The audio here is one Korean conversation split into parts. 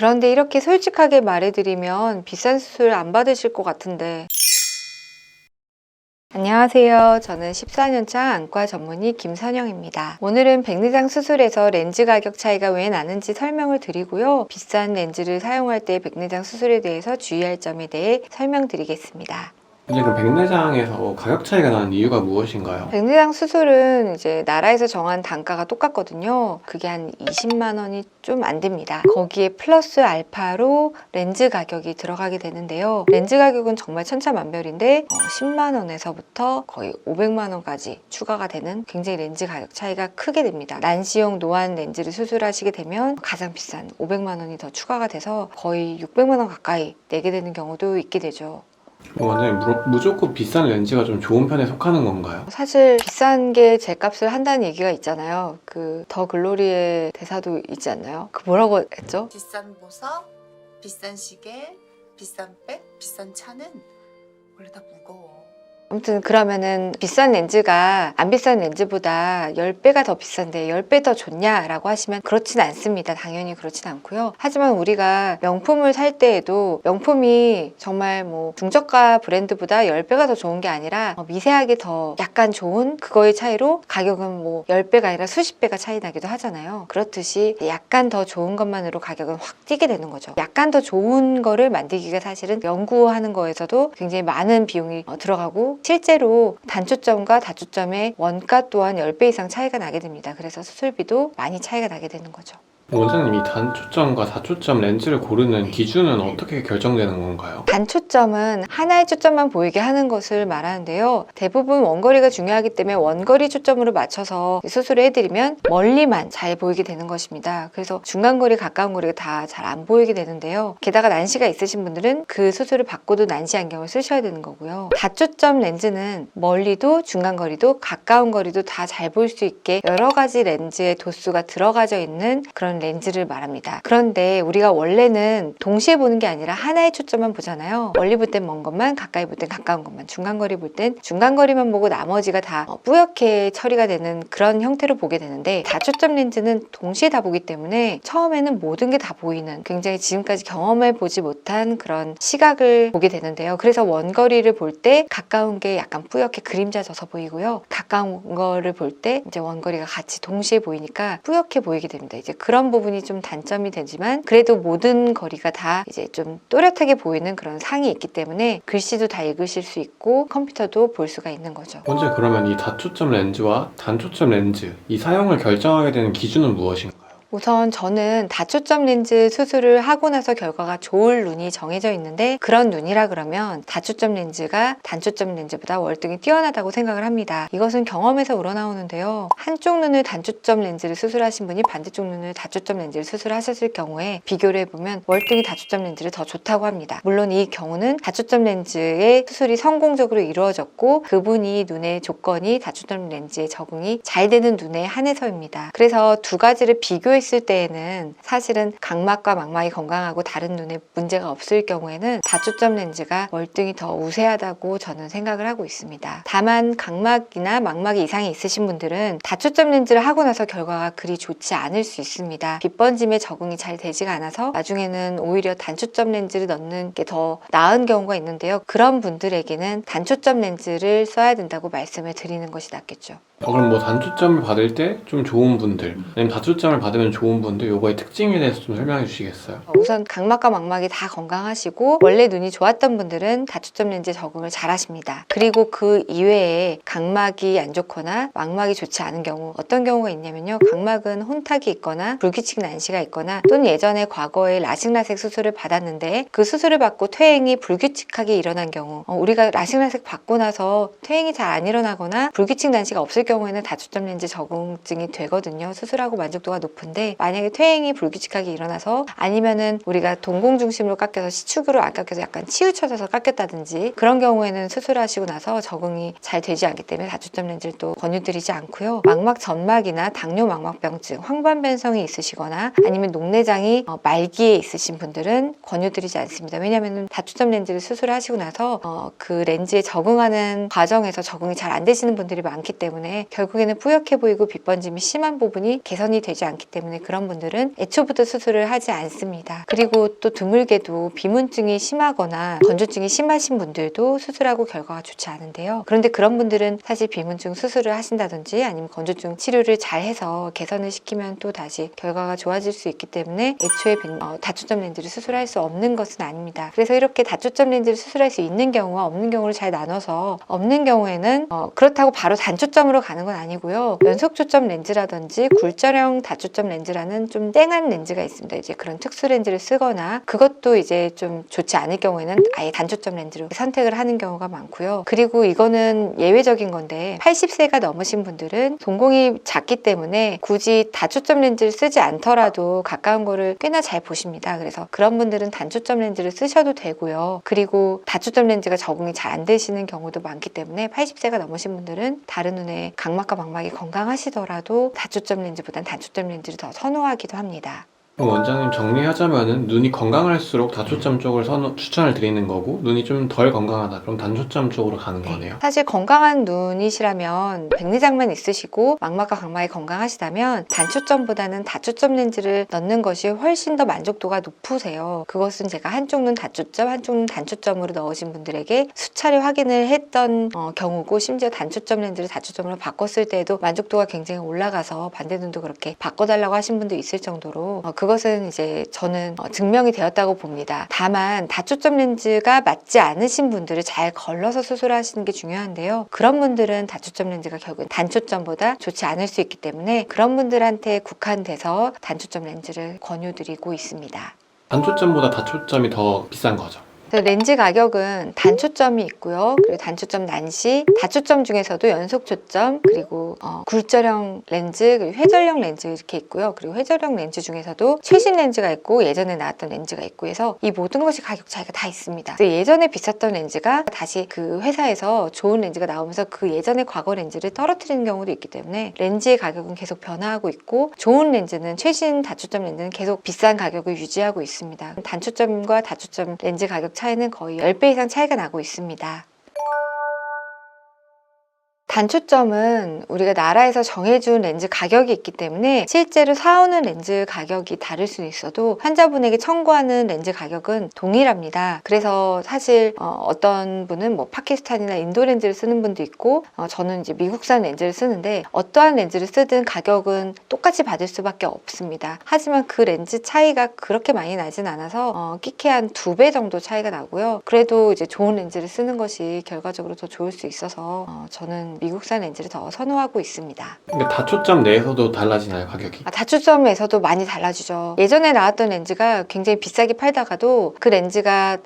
그런데 이렇게 솔직하게 말해드리면 비싼 수술 안 받으실 것 같은데. 안녕하세요. 저는 14년차 안과 전문의 김선영입니다. 오늘은 백내장 수술에서 렌즈 가격 차이가 왜 나는지 설명을 드리고요. 비싼 렌즈를 사용할 때 백내장 수술에 대해서 주의할 점에 대해 설명드리겠습니다. 이제 그 백내장에서 가격 차이가 나는 이유가 무엇인가요? 백내장 수술은 이제 나라에서 정한 단가가 똑같거든요. 그게 한 20만 원이 좀 안 됩니다. 거기에 플러스 알파로 렌즈 가격이 들어가게 되는데요. 렌즈 가격은 정말 천차만별인데 10만 원에서부터 거의 500만 원까지 추가가 되는 굉장히 렌즈 가격 차이가 크게 됩니다. 난시용 노안 렌즈를 수술하시게 되면 가장 비싼 500만 원이 더 추가가 돼서 거의 600만 원 가까이 내게 되는 경우도 있게 되죠. 원장님, 무조건 비싼 렌즈가 좀 좋은 편에 속하는 건가요? 사실 비싼 게 제 값을 한다는 얘기가 있잖아요. 그 더 글로리의 대사도 있지 않나요? 그 뭐라고 했죠? 비싼 보석, 비싼 시계, 비싼 백, 비싼 차는 원래 다 무거워. 아무튼 그러면은 비싼 렌즈가 안 비싼 렌즈보다 10배가 더 비싼데 10배 더 좋냐라고 하시면 그렇진 않습니다. 당연히 그렇진 않고요. 하지만 우리가 명품을 살 때에도 명품이 정말 뭐 중저가 브랜드보다 10배가 더 좋은 게 아니라 미세하게 더 약간 좋은 그거의 차이로 가격은 뭐 10배가 아니라 수십 배가 차이 나기도 하잖아요. 그렇듯이 약간 더 좋은 것만으로 가격은 확 뛰게 되는 거죠. 약간 더 좋은 거를 만들기가 사실은 연구하는 거에서도 굉장히 많은 비용이 들어가고 실제로 단초점과 다초점의 원가 또한 10배 이상 차이가 나게 됩니다. 그래서 수술비도 많이 차이가 나게 되는 거죠. 원장님, 이 단초점과 다초점 렌즈를 고르는 기준은 어떻게 결정되는 건가요? 단초점은 하나의 초점만 보이게 하는 것을 말하는데요. 대부분 원거리가 중요하기 때문에 원거리 초점으로 맞춰서 수술을 해드리면 멀리만 잘 보이게 되는 것입니다. 그래서 중간거리, 가까운 거리가 다 잘 안 보이게 되는데요. 게다가 난시가 있으신 분들은 그 수술을 받고도 난시 안경을 쓰셔야 되는 거고요. 다초점 렌즈는 멀리도 중간거리도 가까운 거리도 다 잘 보일 수 있게 여러 가지 렌즈의 도수가 들어가져 있는 그런 렌즈를 말합니다. 그런데 우리가 원래는 동시에 보는 게 아니라 하나의 초점만 보잖아요. 멀리 볼 땐 먼 것만, 가까이 볼 땐 가까운 것만, 중간거리 볼 땐 중간거리만 보고 나머지가 다 뿌옇게 처리가 되는 그런 형태로 보게 되는데, 다초점 렌즈는 동시에 다 보기 때문에 처음에는 모든 게 다 보이는, 굉장히 지금까지 경험해 보지 못한 그런 시각을 보게 되는데요. 그래서 원거리를 볼 때 가까운 게 약간 뿌옇게 그림자져서 보이고요. 가까운 거를 볼 때 이제 원거리가 같이 동시에 보이니까 뿌옇게 보이게 됩니다. 이제 그런 부분이 좀 단점이 되지만 그래도 모든 거리가 다 이제 좀 또렷하게 보이는 그런 상이 있기 때문에 글씨도 다 읽으실 수 있고 컴퓨터도 볼 수가 있는 거죠. 원장님, 그러면 이 다초점 렌즈와 단초점 렌즈, 이 사용을 결정하게 되는 기준은 무엇인가요? 우선 저는 다초점 렌즈 수술을 하고 나서 결과가 좋을 눈이 정해져 있는데, 그런 눈이라 그러면 다초점 렌즈가 단초점 렌즈보다 월등히 뛰어나다고 생각을 합니다. 이것은 경험에서 우러나오는데요. 한쪽 눈을 단초점 렌즈를 수술하신 분이 반대쪽 눈을 다초점 렌즈를 수술하셨을 경우에 비교를 해보면 월등히 다초점 렌즈를 더 좋다고 합니다. 물론 이 경우는 다초점 렌즈의 수술이 성공적으로 이루어졌고 그분이 눈의 조건이 다초점 렌즈에 적응이 잘 되는 눈에 한해서입니다. 그래서 두 가지를 비교했을 때에는 사실은 각막과 망막이 건강하고 다른 눈에 문제가 없을 경우에는 다초점 렌즈가 월등히 더 우세하다고 저는 생각을 하고 있습니다. 다만 각막이나 망막에 이상이 있으신 분들은 다초점 렌즈를 하고 나서 결과가 그리 좋지 않을 수 있습니다. 빛번짐에 적응이 잘 되지가 않아서 나중에는 오히려 단초점 렌즈를 넣는 게 더 나은 경우가 있는데요. 그런 분들에게는 단초점 렌즈를 써야 된다고 말씀을 드리는 것이 낫겠죠. 그럼 뭐 단초점을 받을 때 좀 좋은 분들, 아니면 다초점을 받으면 좋은 분들, 요거의 특징에 대해서 좀 설명해 주시겠어요? 우선 각막과 망막이 다 건강하시고 원래 눈이 좋았던 분들은 다초점 렌즈에 적응을 잘 하십니다. 그리고 그 이외에 각막이 안 좋거나 망막이 좋지 않은 경우, 어떤 경우가 있냐면요. 각막은 혼탁이 있거나 불규칙 난시가 있거나 또는 예전에 과거에 라식라섹 수술을 받았는데 그 수술을 받고 퇴행이 불규칙하게 일어난 경우, 우리가 라식라섹 받고 나서 퇴행이 잘 안 일어나거나 불규칙 난시가 없을 경우에는 다초점 렌즈 적응증이 되거든요. 수술하고 만족도가 높은데, 만약에 퇴행이 불규칙하게 일어나서 아니면은 우리가 동공 중심으로 깎여서 시축으로 안 깎여서 약간 치우쳐져서 깎였다든지 그런 경우에는 수술하시고 나서 적응이 잘 되지 않기 때문에 다초점 렌즈를 또 권유드리지 않고요. 망막 점막이나 당뇨 망막병증, 황반변성이 있으시거나 아니면 녹내장이 말기에 있으신 분들은 권유드리지 않습니다. 왜냐하면 다초점 렌즈를 수술하시고 나서 그 렌즈에 적응하는 과정에서 적응이 잘 안 되시는 분들이 많기 때문에 때문에 결국에는 뿌옇게 보이고 빗번짐이 심한 부분이 개선이 되지 않기 때문에 그런 분들은 애초부터 수술을 하지 않습니다. 그리고 또 드물게도 비문증이 심하거나 건조증이 심하신 분들도 수술하고 결과가 좋지 않은데요. 그런데 그런 분들은 사실 비문증 수술을 하신다든지 아니면 건조증 치료를 잘 해서 개선을 시키면 또 다시 결과가 좋아질 수 있기 때문에 애초에 다초점 렌즈를 수술할 수 없는 것은 아닙니다. 그래서 이렇게 다초점 렌즈를 수술할 수 있는 경우와 없는 경우를 잘 나눠서 없는 경우에는 그렇다고 바로 단초점으로 가는 건 아니고요. 연속초점 렌즈라든지 굴절형 다초점 렌즈라는 좀 땡한 렌즈가 있습니다. 이제 그런 특수 렌즈를 쓰거나 그것도 이제 좀 좋지 않을 경우에는 아예 단초점 렌즈로 선택을 하는 경우가 많고요. 그리고 이거는 예외적인 건데 80세가 넘으신 분들은 동공이 작기 때문에 굳이 다초점 렌즈를 쓰지 않더라도 가까운 거를 꽤나 잘 보십니다. 그래서 그런 분들은 단초점 렌즈를 쓰셔도 되고요. 그리고 다초점 렌즈가 적응이 잘 안 되시는 경우도 많기 때문에 80세가 넘으신 분들은 다른 눈의 각막과 망막이 건강하시더라도 다초점 렌즈보단 단초점 렌즈를 더 선호하기도 합니다. 그럼 원장님 정리하자면은 눈이 건강할수록 다초점 쪽을 추천을 드리는 거고 눈이 좀 덜 건강하다 그럼 단초점 쪽으로 가는 거네요. 사실 건강한 눈이시라면 백내장만 있으시고 망막과 각막이 건강하시다면 단초점보다는 다초점 렌즈를 넣는 것이 훨씬 더 만족도가 높으세요. 그것은 제가 한쪽 눈 다초점, 한쪽 눈 단초점으로 넣으신 분들에게 수차례 확인을 했던 경우고 심지어 단초점 렌즈를 다초점으로 바꿨을 때에도 만족도가 굉장히 올라가서 반대 눈도 그렇게 바꿔달라고 하신 분도 있을 정도로 그것은 이제 저는 증명이 되었다고 봅니다. 다만 다초점 렌즈가 맞지 않으신 분들을 잘 걸러서 수술하시는 게 중요한데요. 그런 분들은 다초점 렌즈가 결국은 단초점보다 좋지 않을 수 있기 때문에 그런 분들한테 국한돼서 단초점 렌즈를 권유드리고 있습니다. 단초점보다 다초점이 더 비싼 거죠. 렌즈 가격은 단초점이 있고요. 그리고 단초점 난시, 다초점 중에서도 연속초점, 그리고 굴절형 렌즈, 그리고 회절형 렌즈 이렇게 있고요. 그리고 회절형 렌즈 중에서도 최신 렌즈가 있고 예전에 나왔던 렌즈가 있고 해서 이 모든 것이 가격 차이가 다 있습니다. 예전에 비쌌던 렌즈가 다시 그 회사에서 좋은 렌즈가 나오면서 그 예전의 과거 렌즈를 떨어뜨리는 경우도 있기 때문에 렌즈의 가격은 계속 변화하고 있고 좋은 렌즈는 최신 다초점 렌즈는 계속 비싼 가격을 유지하고 있습니다. 단초점과 다초점 렌즈 가격 차이는 거의 10배 이상 차이가 나고 있습니다. 단초점은 우리가 나라에서 정해준 렌즈 가격이 있기 때문에 실제로 사오는 렌즈 가격이 다를 수 있어도 환자분에게 청구하는 렌즈 가격은 동일합니다. 그래서 사실 어떤 분은 뭐 파키스탄이나 인도 렌즈를 쓰는 분도 있고 저는 이제 미국산 렌즈를 쓰는데 어떠한 렌즈를 쓰든 가격은 똑같이 받을 수밖에 없습니다. 하지만 그 렌즈 차이가 그렇게 많이 나진 않아서 끼케한 2배 정도 차이가 나고요. 그래도 이제 좋은 렌즈를 쓰는 것이 결과적으로 더 좋을 수 있어서 저는 미국산 렌즈를 더 선호하고 있습니다. 근데 다초점 내에서도 달라지나요, 가격이? 다초점에서도 많이 달라지죠. 예전에 나왔던 렌즈가 굉장히 비싸게 팔다가도 그 렌즈가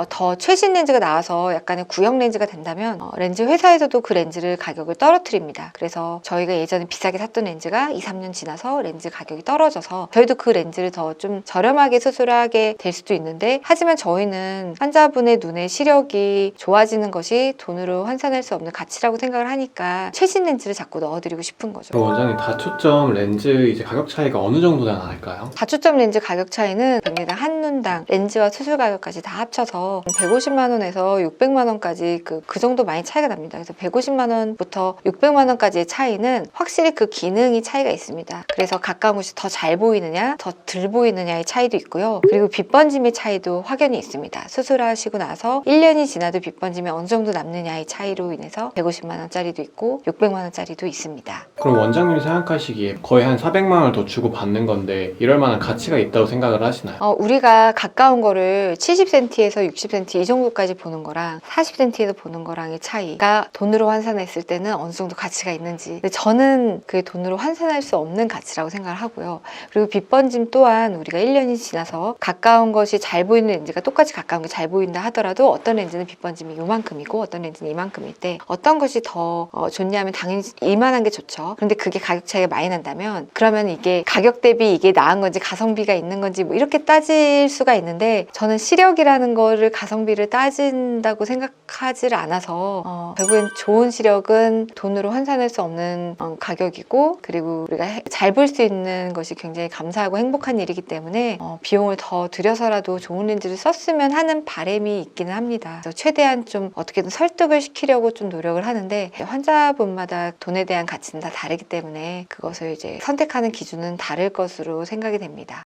더 최신 렌즈가 나와서 약간의 구형 렌즈가 된다면 렌즈 회사에서도 그 렌즈를 가격을 떨어뜨립니다. 그래서 저희가 예전에 비싸게 샀던 렌즈가 2, 3년 지나서 렌즈 가격이 떨어져서 저희도 그 렌즈를 더 좀 저렴하게 수술하게 될 수도 있는데 하지만 저희는 환자분의 눈의 시력이 좋아지는 것이 돈으로 환산할 수 없는 가치라고 생각을 하니까 최신 렌즈를 자꾸 넣어드리고 싶은 거죠. 그럼 원장님 다초점 렌즈 이제 가격 차이가 어느 정도나 날까요? 다초점 렌즈 가격 차이는 백내장 한 눈당 렌즈와 수술 가격까지 다 합쳐서 150만 원에서 600만 원까지 그 정도 많이 차이가 납니다. 그래서 150만 원부터 600만 원까지의 차이는 확실히 그 기능이 차이가 있습니다. 그래서 가까운 곳이 더 잘 보이느냐, 더 덜 보이느냐의 차이도 있고요. 그리고 빗번짐의 차이도 확연히 있습니다. 수술하시고 나서 1년이 지나도 빗번짐이 어느 정도 남느냐의 차이로 인해서 150만 원짜리도 있고 600만 원짜리도 있습니다. 그럼 원장님이 생각하시기에 거의 한 400만 원을 더 주고 받는 건데 이럴 만한 가치가 있다고 생각을 하시나요? 우리가 가까운 거를 70cm에서 60cm 이 정도까지 보는 거랑 40cm에서 보는 거랑의 차이가 돈으로 환산했을 때는 어느 정도 가치가 있는지, 근데 저는 그 돈으로 환산할 수 없는 가치라고 생각을 하고요. 그리고 빗번짐 또한 우리가 1년이 지나서 가까운 것이 잘 보이는 렌즈가 똑같이 가까운 게 잘 보인다 하더라도 어떤 렌즈는 빗번짐이 요만큼이고 어떤 렌즈는 이만큼일 때 어떤 것이 더 좋냐면 당연히 이만한 게 좋죠. 그런데 그게 가격 차이가 많이 난다면 그러면 이게 가격 대비 이게 나은 건지 가성비가 있는 건지 뭐 이렇게 따질 수가 있는데 저는 시력이라는 것 그거를 가성비를 따진다고 생각하지를 않아서 결국엔 좋은 시력은 돈으로 환산할 수 없는 가격이고, 그리고 우리가 잘 볼 수 있는 것이 굉장히 감사하고 행복한 일이기 때문에 비용을 더 들여서라도 좋은 렌즈를 썼으면 하는 바람이 있기는 합니다. 그래서 최대한 좀 어떻게든 설득을 시키려고 좀 노력을 하는데, 환자분마다 돈에 대한 가치는 다 다르기 때문에 그것을 이제 선택하는 기준은 다를 것으로 생각이 됩니다.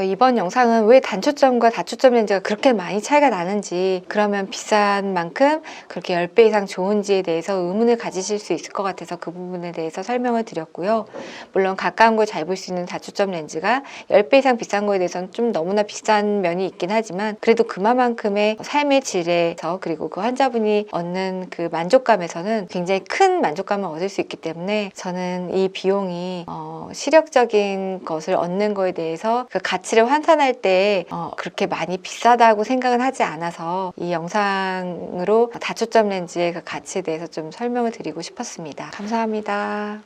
이번 영상은 왜 단초점과 다초점 렌즈가 그렇게 많이 차이가 나는지, 그러면 비싼 만큼 그렇게 10배 이상 좋은지에 대해서 의문을 가지실 수 있을 것 같아서 그 부분에 대해서 설명을 드렸고요. 물론 가까운 걸 잘 볼 수 있는 다초점 렌즈가 10배 이상 비싼 거에 대해서는 좀 너무나 비싼 면이 있긴 하지만, 그래도 그만큼의 삶의 질에서, 그리고 그 환자분이 얻는 그 만족감에서는 굉장히 큰 만족감을 얻을 수 있기 때문에, 저는 이 비용이 시력적인 것을 얻는 거에 대해서 그 가치를 환산할 때 그렇게 많이 비싸다고 생각은 하지 않아서 이 영상으로 다초점 렌즈의 그 가치에 대해서 좀 설명을 드리고 싶었습니다. 감사합니다.